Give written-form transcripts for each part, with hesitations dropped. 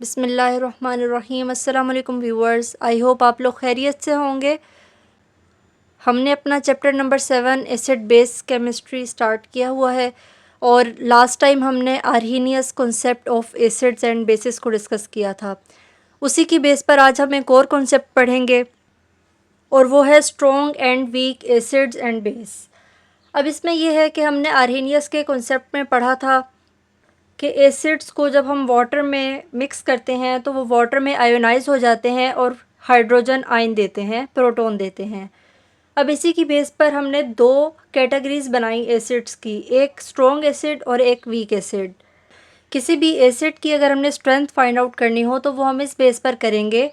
बिस्मिल्लाहिर्रहमानिर्रहीम। अस्सलाम वालेकुम व्यूअर्स, आई होप आप लोग खैरियत से होंगे। हमने अपना chapter number 7 acid base chemistry start किया हुआ है और लास्ट टाइम हमने Arrhenius concept of acids and bases को डिस्कस किया था। उसी की बेस पर आज हम एक और कॉन्सेप्ट पढ़ेंगे और वो है strong and weak acids and base. अब इसमें यह है कि हमने आर्हीनियस के कॉन्सेप्ट में पढ़ा था कि एसिड्स को जब हम वाटर में मिक्स करते हैं तो वो वाटर में आयोनाइज हो जाते हैं और हाइड्रोजन आयन देते हैं, प्रोटॉन देते हैं। अब इसी की बेस पर हमने दो कैटेगरीज बनाई एसिड्स की, एक स्ट्रॉन्ग एसिड और एक वीक एसिड। किसी भी एसिड की अगर हमने स्ट्रेंथ फाइंड आउट करनी हो तो वो हम इस बेस पर करेंगे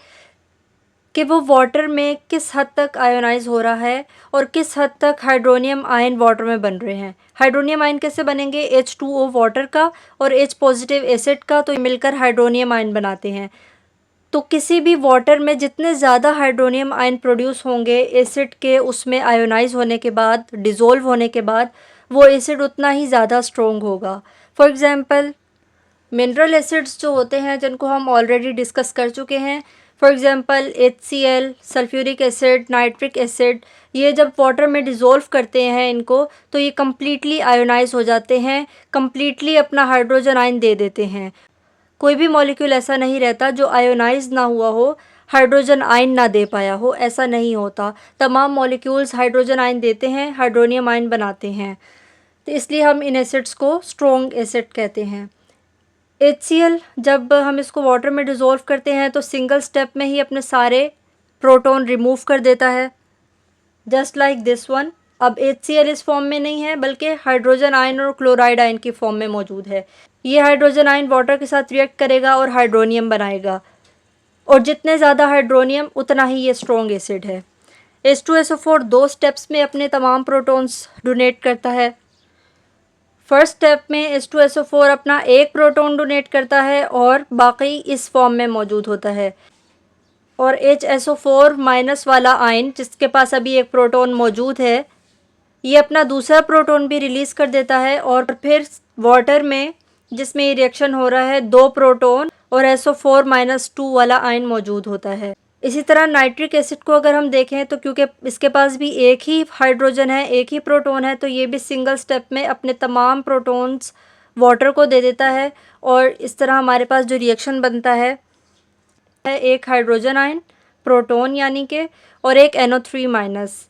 कि वो वाटर में किस हद तक आयोनाइज हो रहा है और किस हद तक हाइड्रोनियम आयन वाटर में बन रहे हैं। हाइड्रोनियम आयन कैसे बनेंगे? H2O वाटर का और H पॉजिटिव एसिड का, तो मिलकर हाइड्रोनियम आयन बनाते हैं। तो किसी भी वाटर में जितने ज़्यादा हाइड्रोनियम आयन प्रोड्यूस होंगे एसिड के, उसमें आयोनाइज होने के बाद, डिज़ोल्व होने के बाद, वो एसिड उतना ही ज़्यादा स्ट्रॉन्ग होगा। फॉर एग्ज़ाम्पल मिनरल एसिड्स जो होते हैं जिनको हम ऑलरेडी डिस्कस कर चुके हैं, for example HCl, sulphuric acid, nitric acid, ये जब वाटर में डिज़ोल्व करते हैं इनको तो ये कम्प्लीटली आयोनाइज हो जाते हैं, कम्प्लीटली अपना हाइड्रोजन आयन दे देते हैं। कोई भी मॉलिक्यूल ऐसा नहीं रहता जो आयोनाइज ना हुआ हो, हाइड्रोजन आयन ना दे पाया हो, ऐसा नहीं होता। तमाम मॉलिक्यूल्स हाइड्रोजन आयन देते हैं, हाइड्रोनियम आयन बनाते हैं। तो इसलिए हम इन एसिड्स को स्ट्रॉन्ग एसिड कहते हैं। HCl जब हम इसको वाटर में डिज़ोल्व करते हैं तो सिंगल स्टेप में ही अपने सारे प्रोटॉन रिमूव कर देता है, जस्ट लाइक दिस वन। अब HCl इस फॉर्म में नहीं है बल्कि हाइड्रोजन आयन और क्लोराइड आयन की फॉर्म में मौजूद है। ये हाइड्रोजन आयन वाटर के साथ रिएक्ट करेगा और हाइड्रोनियम बनाएगा, और जितने ज़्यादा हाइड्रोनियम उतना ही ये स्ट्रॉन्ग एसिड है। H2SO4 दो स्टेप्स में अपने तमाम प्रोटॉन्स डोनेट करता है। फर्स्ट स्टेप में H2SO4 अपना एक प्रोटॉन डोनेट करता है और बाकी इस फॉर्म में मौजूद होता है, और HSO4 माइनस वाला आयन जिसके पास अभी एक प्रोटॉन मौजूद है, ये अपना दूसरा प्रोटॉन भी रिलीज़ कर देता है, और फिर वाटर में जिसमें ये रिएक्शन हो रहा है दो प्रोटॉन और SO4-2 वाला आयन मौजूद होता है। इसी तरह नाइट्रिक एसिड को अगर हम देखें तो क्योंकि इसके पास भी एक ही हाइड्रोजन है, एक ही प्रोटॉन है, तो ये भी सिंगल स्टेप में अपने तमाम प्रोटॉन्स वाटर को दे देता है, और इस तरह हमारे पास जो रिएक्शन बनता है एक हाइड्रोजन आयन, प्रोटॉन यानी कि, और एक NO3 माइनस।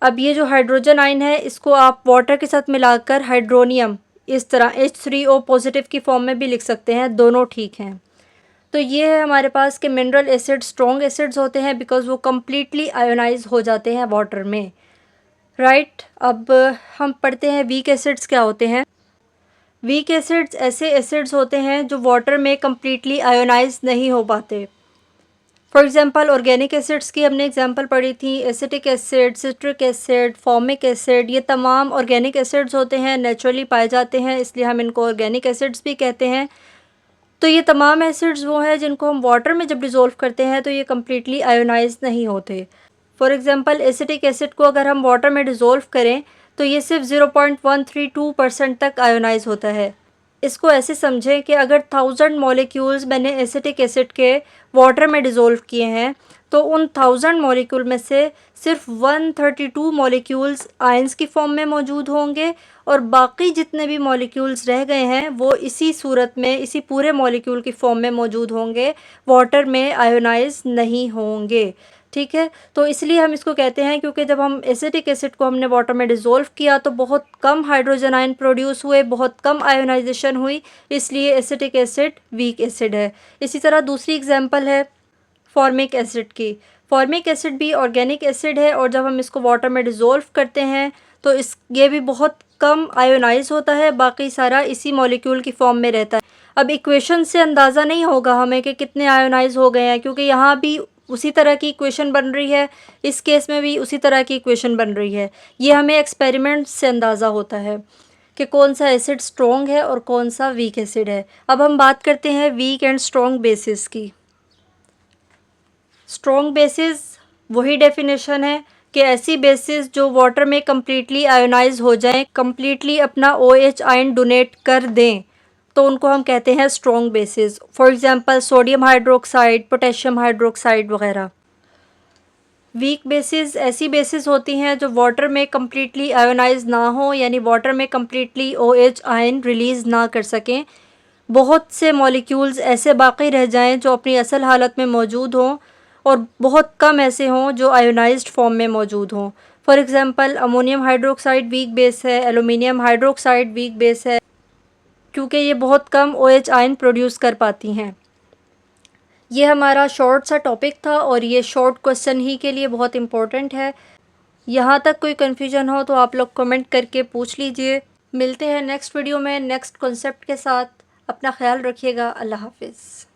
अब ये जो हाइड्रोजन आयन है इसको आप वाटर के साथ मिलाकर हाइड्रोनियम इस तरह H3O पॉजिटिव की फॉर्म में भी लिख सकते हैं, दोनों ठीक हैं। तो ये है हमारे पास कि मिनरल एसिड स्ट्रॉन्ग एसिड्स होते हैं बिकॉज़ वो कम्प्लीटली आयोनाइज हो जाते हैं वाटर में, राइट। अब हम पढ़ते हैं वीक एसिड्स क्या होते हैं। वीक एसिड्स ऐसे एसिड्स होते हैं जो वाटर में कम्प्लीटली आयोनाइज नहीं हो पाते। फॉर एग्ज़ाम्पल ऑर्गेनिक एसिड्स की हमने एग्जांपल पढ़ी थी, acetic acid, citric acid, formic acid, ये तमाम ऑर्गेनिक एसिड्स होते हैं, नेचुरली पाए जाते हैं, इसलिए हम इनको ऑर्गेनिक एसिड्स भी कहते हैं। तो ये तमाम एसिड्स वो हैं जिनको हम वाटर में जब डिज़ोल्व करते हैं तो ये कम्प्लीटली आयोनाइज नहीं होते। फॉर एग्ज़ाम्पल एसिटिक एसिड को अगर हम वाटर में डिज़ोल्व करें तो ये सिर्फ 0.132% तक आयोनाइज होता है। इसको ऐसे समझें कि अगर 1000 मॉलिक्यूल्स मैंने एसिटिक एसिड के वाटर में डिज़ोल्व किए हैं तो उन 1000 मॉलिक्यूल में से सिर्फ 132 मॉलिक्यूल्स आयंस की फॉर्म में मौजूद होंगे, और बाकी जितने भी मॉलिक्यूल्स रह गए हैं वो इसी सूरत में, इसी पूरे मॉलिक्यूल की फॉर्म में मौजूद होंगे, वाटर में आयोनाइज नहीं होंगे। ठीक है, तो इसलिए हम इसको कहते हैं क्योंकि जब हम एसिटिक एसिड को हमने वाटर में डिज़ोल्व किया तो बहुत कम हाइड्रोजन आयन प्रोड्यूस हुए, बहुत कम आयोनाइजेशन हुई, इसलिए एसिटिक एसिड वीक एसिड है। इसी तरह दूसरी एग्जांपल है फॉर्मिक एसिड की। फॉर्मिक एसिड भी ऑर्गेनिक एसिड है, और जब हम इसको वाटर में डिज़ोल्व करते हैं तो ये भी बहुत कम आयोनाइज होता है, बाकी सारा इसी मॉलिक्यूल की फॉर्म में रहता है। अब इक्वेशन से अंदाज़ा नहीं होगा हमें कि कितने आयोनाइज हो गए हैं, क्योंकि यहाँ भी उसी तरह की इक्वेशन बन रही है, इस केस में भी उसी तरह की इक्वेशन बन रही है। ये हमें एक्सपेरिमेंट से अंदाज़ा होता है कि कौन सा एसिड स्ट्रॉन्ग है और कौन सा वीक एसिड है। अब हम बात करते हैं वीक एंड स्ट्रॉन्ग बेसिस की। स्ट्रॉन्ग बेसिस वही डेफिनेशन है कि ऐसी बेसिस जो वाटर में कम्प्लीटली आयोनाइज हो जाएं, कम्प्लीटली अपना OH आयन डोनेट कर दें, तो उनको हम कहते हैं strong bases. For example sodium hydroxide, potassium hydroxide वगैरह। वीक बेसिस ऐसी बेसिस होती हैं जो वाटर में कम्प्लीटली आयोनाइज ना हो, यानी वाटर में कम्प्लीटली OH आयन रिलीज़ ना कर सकें। बहुत से मॉलिक्यूल्स ऐसे बाकी रह जाएं जो अपनी असल हालत में मौजूद हों, और बहुत कम ऐसे हों जो आयोनाइज्ड फॉर्म में मौजूद हों। For example ammonium hydroxide weak base है, एलुमिनियम हाइड्रोक्साइड वीक बेस है, क्योंकि ये बहुत कम OH आयन प्रोड्यूस कर पाती हैं। ये हमारा शॉर्ट सा टॉपिक था और ये शॉर्ट क्वेश्चन ही के लिए बहुत इम्पोर्टेंट है। यहाँ तक कोई कन्फ्यूजन हो तो आप लोग कमेंट करके पूछ लीजिए। मिलते हैं नेक्स्ट वीडियो में नेक्स्ट कॉन्सेप्ट के साथ। अपना ख्याल रखिएगा। अल्लाह हाफिज़।